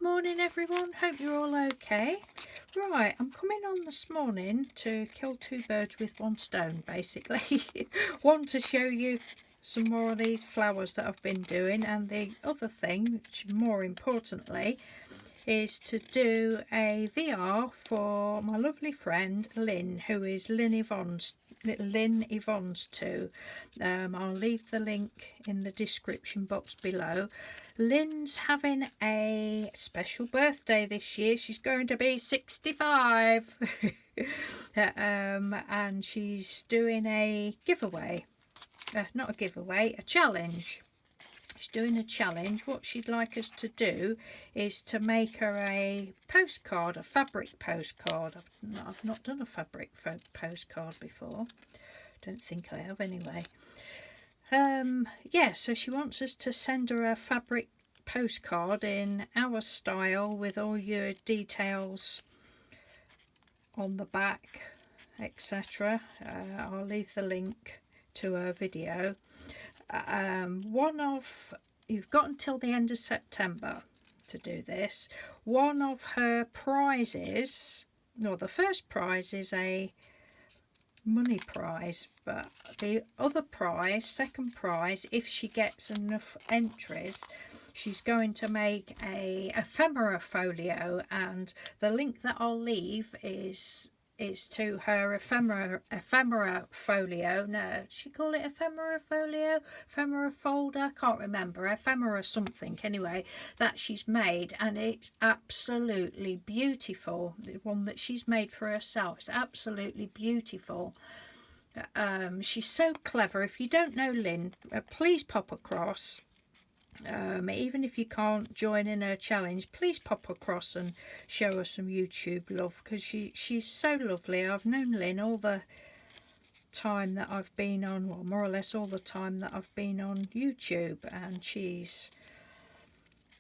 Morning everyone, hope you're all okay. Right, I'm coming on this morning to kill two birds with one stone basically. One, to show you some more of these flowers that I've been doing, and the other thing, which more importantly, is to do a VR for my lovely friend Lynn, who is lynnyvonnestwo. I'll leave the link in the description box below. Lynn's having a special birthday this year. She's going to be 65. And she's doing a giveaway. Not a giveaway, a challenge. She's doing a challenge. What she'd like us to do is to make her a postcard, a fabric postcard. I've not done a fabric postcard before. Don't think I have anyway. Yeah, so she wants us to send her a fabric postcard in our style with all your details on the back, etc. I'll leave the link to her video. You've got until the end of September to do this. One of her prizes, no, the first prize is a money prize, but the other prize, second prize, if she gets enough entries, she's going to make a ephemera folio, and the link that I'll leave is to her ephemera folio. No, she call it ephemera folio, ephemera folder, can't remember, ephemera something anyway, that she's made, and it's absolutely beautiful. The one that she's made for herself is absolutely beautiful. She's so clever. If you don't know Lynn, please pop across. Even if you can't join in her challenge, please pop across and show her some YouTube love, because she's so lovely. I've known Lynn all the time that I've been on, well, more or less all the time that I've been on YouTube, and she's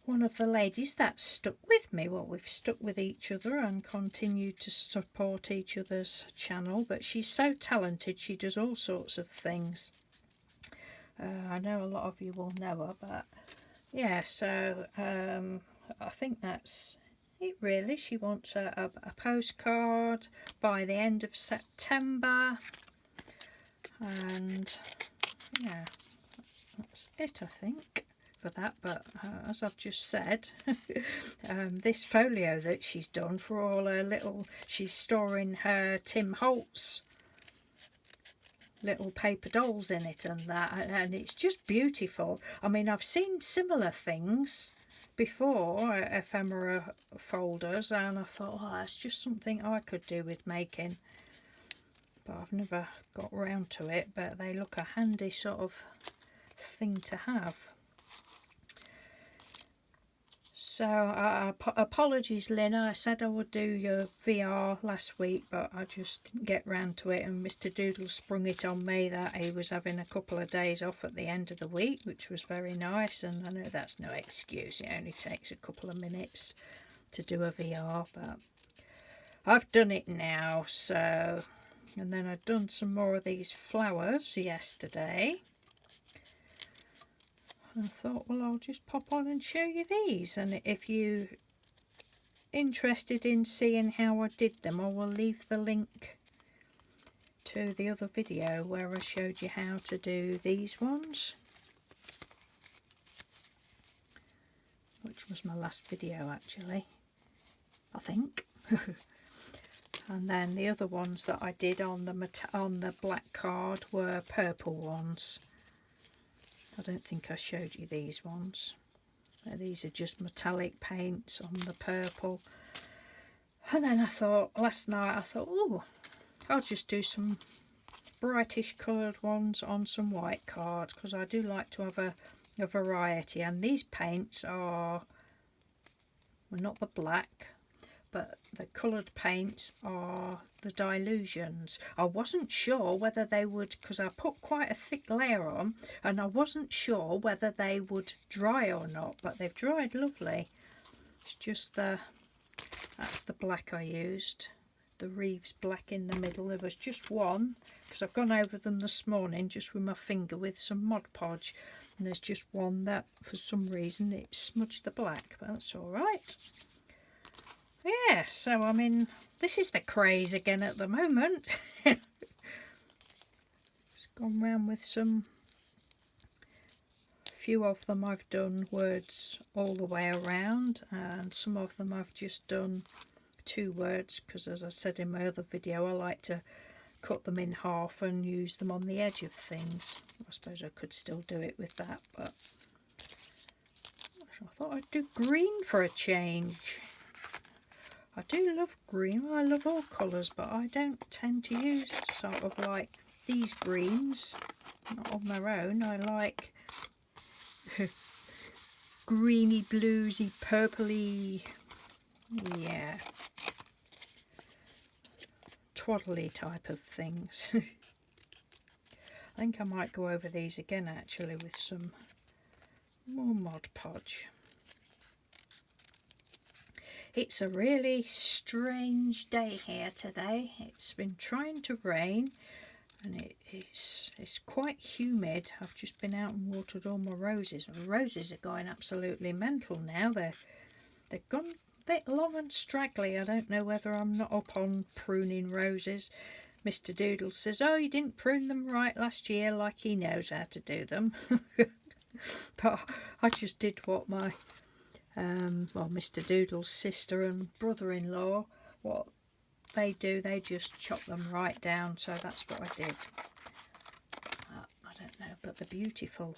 one of the ladies that stuck with me. Well, we've stuck with each other and continue to support each other's channel, but she's so talented. She does all sorts of things. I know a lot of you will know her, but yeah, so I think that's it really. She wants a postcard by the end of September, and yeah, that's it I think for that. But as I've just said, this folio that she's done for all her little, she's storing her Tim Holtz little paper dolls in it and that, and it's just beautiful. I mean, I've seen similar things before, ephemera folders, and I thought, oh, that's just something I could do with making, but I've never got round to it. But they look a handy sort of thing to have. So apologies Lynn, I said I would do your VR last week, but I just didn't get round to it, and Mr. Doodle sprung it on me that he was having a couple of days off at the end of the week, which was very nice, and I know that's no excuse, it only takes a couple of minutes to do a VR, but I've done it now. So, and then I've done some more of these flowers yesterday. I thought, well, I'll just pop on and show you these, and if you're interested in seeing how I did them, I will leave the link to the other video where I showed you how to do these ones, which was my last video actually, I think. And then the other ones that I did on the black card were purple ones. I don't think I showed you these ones. These are just metallic paints on the purple. And then I thought, last night I thought, oh, I'll just do some brightish coloured ones on some white cards, because I do like to have a variety. And these paints are, well, not the black, but the coloured paints are the Dilutions. I wasn't sure whether they would, because I put quite a thick layer on, and I wasn't sure whether they would dry or not, but they've dried lovely. It's just that's the black I used, the Reeves black in the middle. There was just one, because I've gone over them this morning just with my finger with some Mod Podge, And there's just one that for some reason it smudged the black, but that's all right. Yeah, so I mean, this is the craze again at the moment. It's gone round with some, few of them I've done words all the way around, and some of them I've just done 2 words, because as I said in my other video, I like to cut them in half and use them on the edge of things. I suppose I could still do it with that, but I thought I'd do green for a change. I do love green, I love all colours, but I don't tend to use sort of like these greens, not on their own. I like greeny, bluesy, purpley, yeah, twaddly type of things. I think I might go over these again actually with some more Mod Podge. It's a really strange day here today. It's been trying to rain and it's quite humid. I've just been out and watered all my roses. The roses are going absolutely mental now. They've gone a bit long and straggly. I don't know whether I'm not up on pruning roses. Mr. Doodle says, oh, you didn't prune them right last year, like he knows how to do them. But I just did what my well, Mr. Doodle's sister and brother-in-law, what they do, they just chop them right down, so that's what I did. I don't know, but they're beautiful.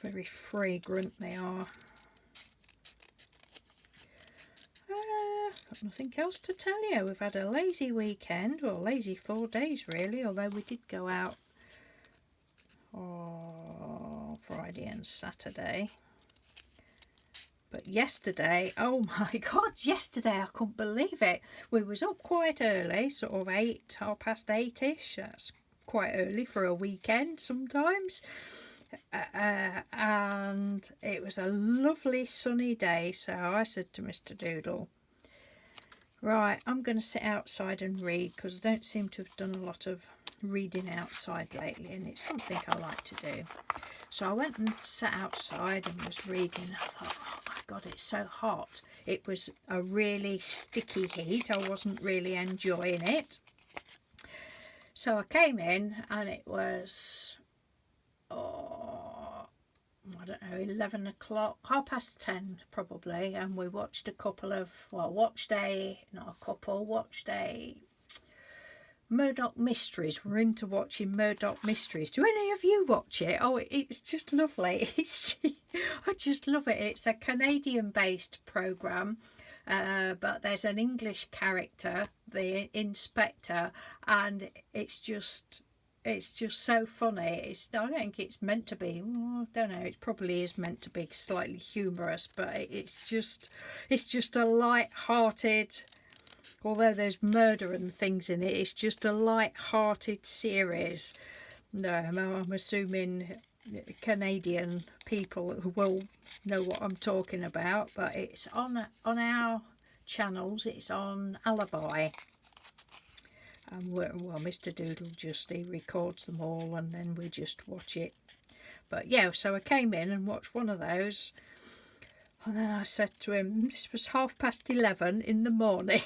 Very fragrant they are. Got nothing else to tell you. We've had a lazy weekend, well, lazy 4 days really, although we did go out Friday and Saturday. But yesterday, oh my God, yesterday I couldn't believe it. We was up quite early, sort of 8:30ish. That's quite early for a weekend sometimes. And it was a lovely sunny day. So I said to Mr. Doodle, right, I'm going to sit outside and read, because I don't seem to have done a lot of reading outside lately, and it's something I like to do. So I went and sat outside and was reading. I thought, oh my God, it's so hot. It was a really sticky heat. I wasn't really enjoying it. So I came in and it was, I don't know, 11 o'clock, 10:30 probably. And we watched a couple of, well, watched a Murdoch Mysteries. We're into watching Murdoch Mysteries. Do any of you watch it? Oh, it's just lovely. I just love it. It's a Canadian-based programme, but there's an English character, the inspector, and it's just so funny. I don't think it's meant to be. Well, I don't know. It probably is meant to be slightly humorous, but it's just a light-hearted. Although there's murder and things in it, it's just a light-hearted series. No, I'm assuming Canadian people will know what I'm talking about, but it's on our channels. It's on Alibi. And well, Mr. Doodle he records them all, and then we just watch it. But yeah, so I came in and watched one of those. And then I said to him, this was 11:30 in the morning.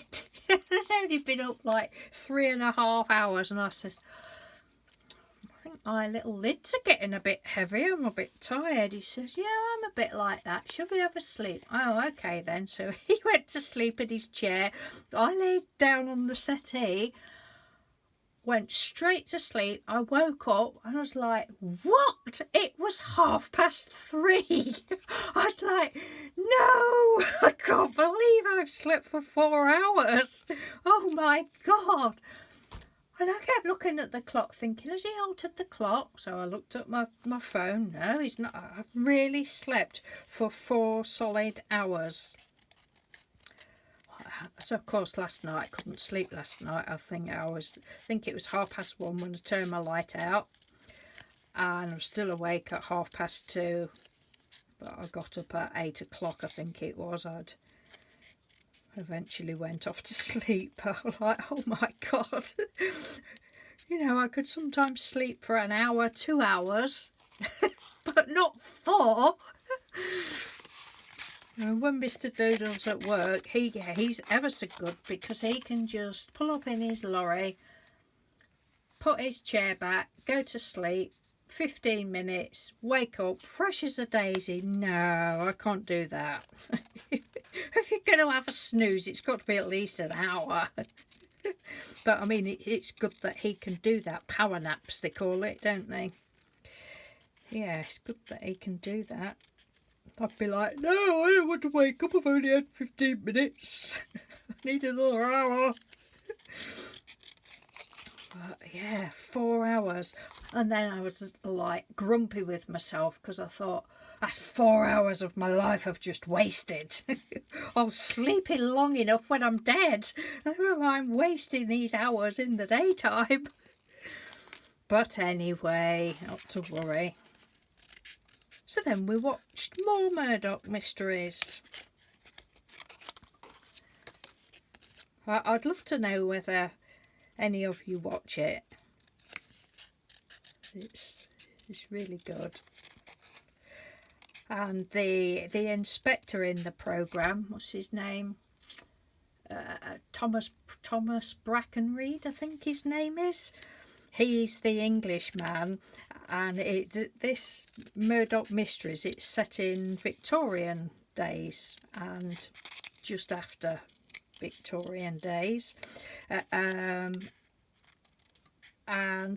I'd only been up like 3.5 hours. And I said, I think my little lids are getting a bit heavy. I'm a bit tired. He says, yeah, I'm a bit like that. Shall we have a sleep? Oh, okay then. So he went to sleep in his chair. I laid down on the settee, went straight to sleep. I woke up and I was like, what? It was 3:30. I was like, no, I can't believe I've slept for 4 hours. Oh my God. And I kept looking at the clock thinking, has he altered the clock? So I looked at my phone. No, he's not. I've really slept for 4 solid hours. So of course last night I couldn't sleep last night. I think it was 1:30 when I turned my light out, and I was still awake at 2:30. But I got up at 8 o'clock, I think it was. I'd eventually went off to sleep. I was like, oh my God. You know, I could sometimes sleep for an hour, 2 hours. but not 4. When Mr. Doodle's at work, he's ever so good, because he can just pull up in his lorry, put his chair back, go to sleep, 15 minutes, wake up, fresh as a daisy. No, I can't do that. If you're going to have a snooze, it's got to be at least an hour. But I mean, it's good that he can do that. Power naps, they call it, don't they? Yeah, it's good that he can do that. I'd be like, no, I don't want to wake up. I've only had 15 minutes. I need another hour. But yeah, 4 hours. And then I was like grumpy with myself, because I thought, that's 4 hours of my life I've just wasted. I was sleeping long enough when I'm dead. I'm wasting these hours in the daytime. But anyway, not to worry. So then we watched more Murdoch Mysteries. I'd love to know whether any of you watch it. It's really good. And the inspector in the programme, what's his name? Thomas Brackenreed, I think his name is. He's the Englishman, and this Murdoch Mysteries, it's set in Victorian days and just after Victorian days. And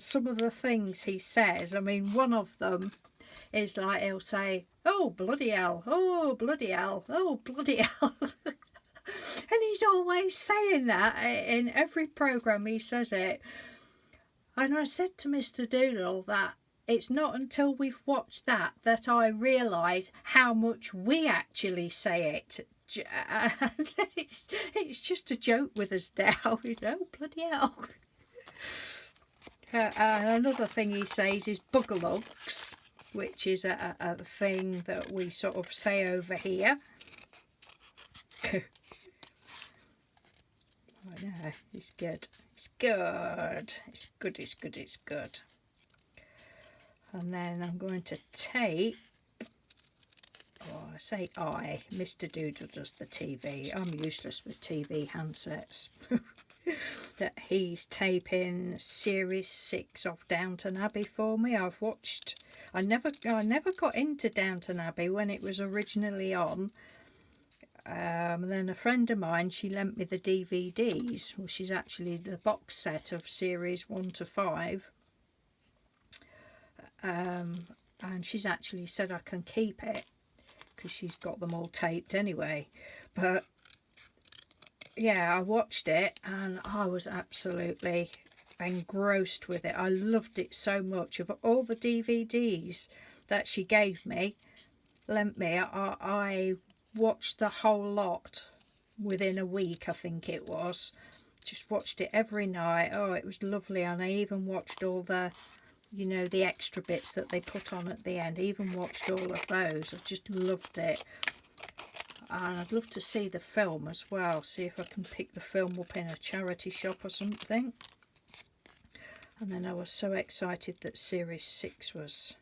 some of the things he says, I mean, one of them is like, he'll say, oh bloody hell, oh bloody hell, oh bloody hell. And he's always saying that in every programme. He says it. And I said to Mr. Doodle that it's not until we've watched that I realise how much we actually say it. And it's just a joke with us now, you know, bloody hell. And another thing he says is bugalugs, which is a thing that we sort of say over here. I know, it's good. It's good. It's good, it's good, it's good. And then I'm going to take, Mr. Doodle does the TV. I'm useless with TV handsets. That he's taping series 6 of Downton Abbey for me. I've watched, I never got into Downton Abbey when it was originally on. And then a friend of mine, she lent me the DVDs. Well, she's actually the box set of series 1 to 5. And she's actually said I can keep it, because she's got them all taped anyway. But yeah, I watched it and I was absolutely engrossed with it. I loved it so much. Of all the DVDs that she gave me, lent me, I watched the whole lot within a week, I think it was. Just watched it every night. Oh, it was lovely. And I even watched all the, you know, the extra bits that they put on at the end. I even watched all of those. I just loved it. And I'd love to see the film as well. See if I can pick the film up in a charity shop or something. And then I was so excited that series 6 was,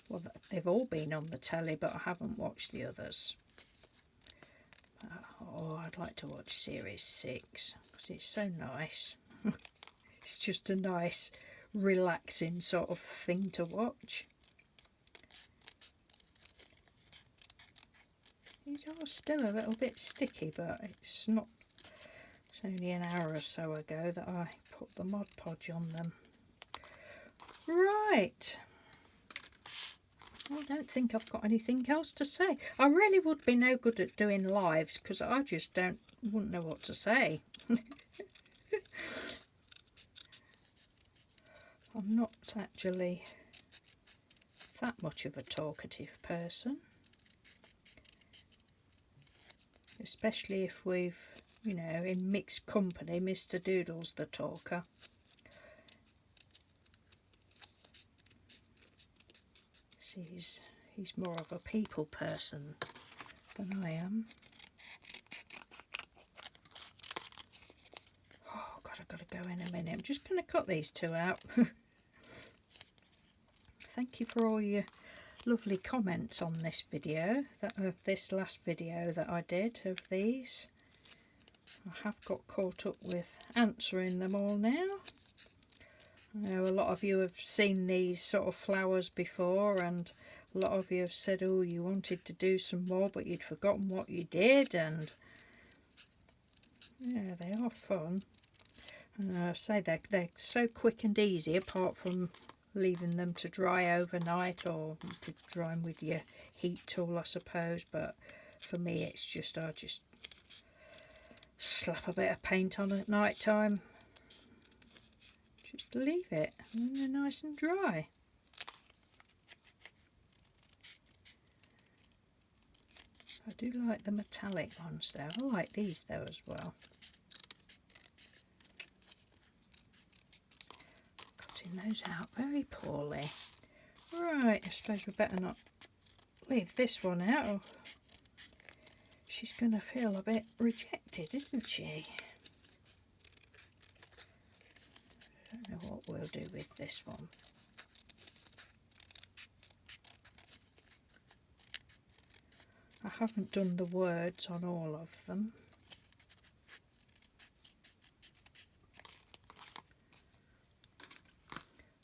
well, they've all been on the telly, but I haven't watched the others. Oh, I'd like to watch series 6 because it's so nice. It's just a nice, relaxing sort of thing to watch. These are still a little bit sticky, but it's not. It's only an hour or so ago that I put the Mod Podge on them. Right. I don't think I've got anything else to say. I really would be no good at doing lives because I just wouldn't know what to say. I'm not actually that much of a talkative person. Especially if we've, you know, in mixed company, Mr. Doodle's the talker. He's more of a people person than I am. Oh God, I've got to go in a minute. I'm just going to cut these two out. Thank you for all your lovely comments on this video, this last video that I did of these. I have got caught up with answering them all now. I know a lot of you have seen these sort of flowers before, and a lot of you have said, oh, you wanted to do some more but you'd forgotten what you did, and yeah, they are fun. And I say they're so quick and easy, apart from leaving them to dry overnight, or you could dry them with your heat tool, I suppose. But for me, it's just I just slap a bit of paint on at night time, just leave it, and they're nice and dry. I do like the metallic ones though. I like these though as well. Cutting those out very poorly. Right, I suppose we better not leave this one out, or she's going to feel a bit rejected, isn't she? I don't know what we'll do with this one. I haven't done the words on all of them.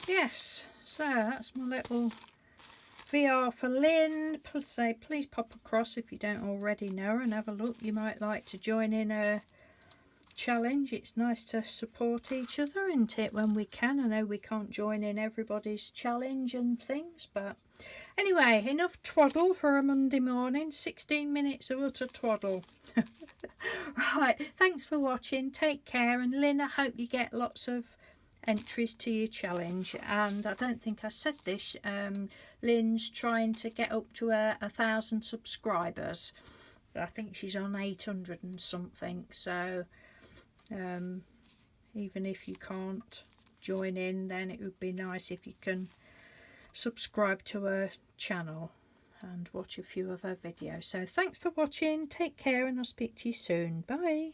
Yes, so that's my little VR for Lynn. Please pop across if you don't already know her and have a look. You might like to join in a challenge. It's nice to support each other, isn't it, when we can. I know we can't join in everybody's challenge and things, but anyway, enough twaddle for a Monday morning. 16 minutes of utter twaddle. Right, thanks for watching. Take care, and Lynn, I hope you get lots of entries to your challenge. And I don't think I said this, Lynn's trying to get up to 1,000 subscribers. I think she's on 800 and something, so even if you can't join in, then it would be nice if you can subscribe to her channel and watch a few of her videos. So thanks for watching, take care, and I'll speak to you soon. Bye.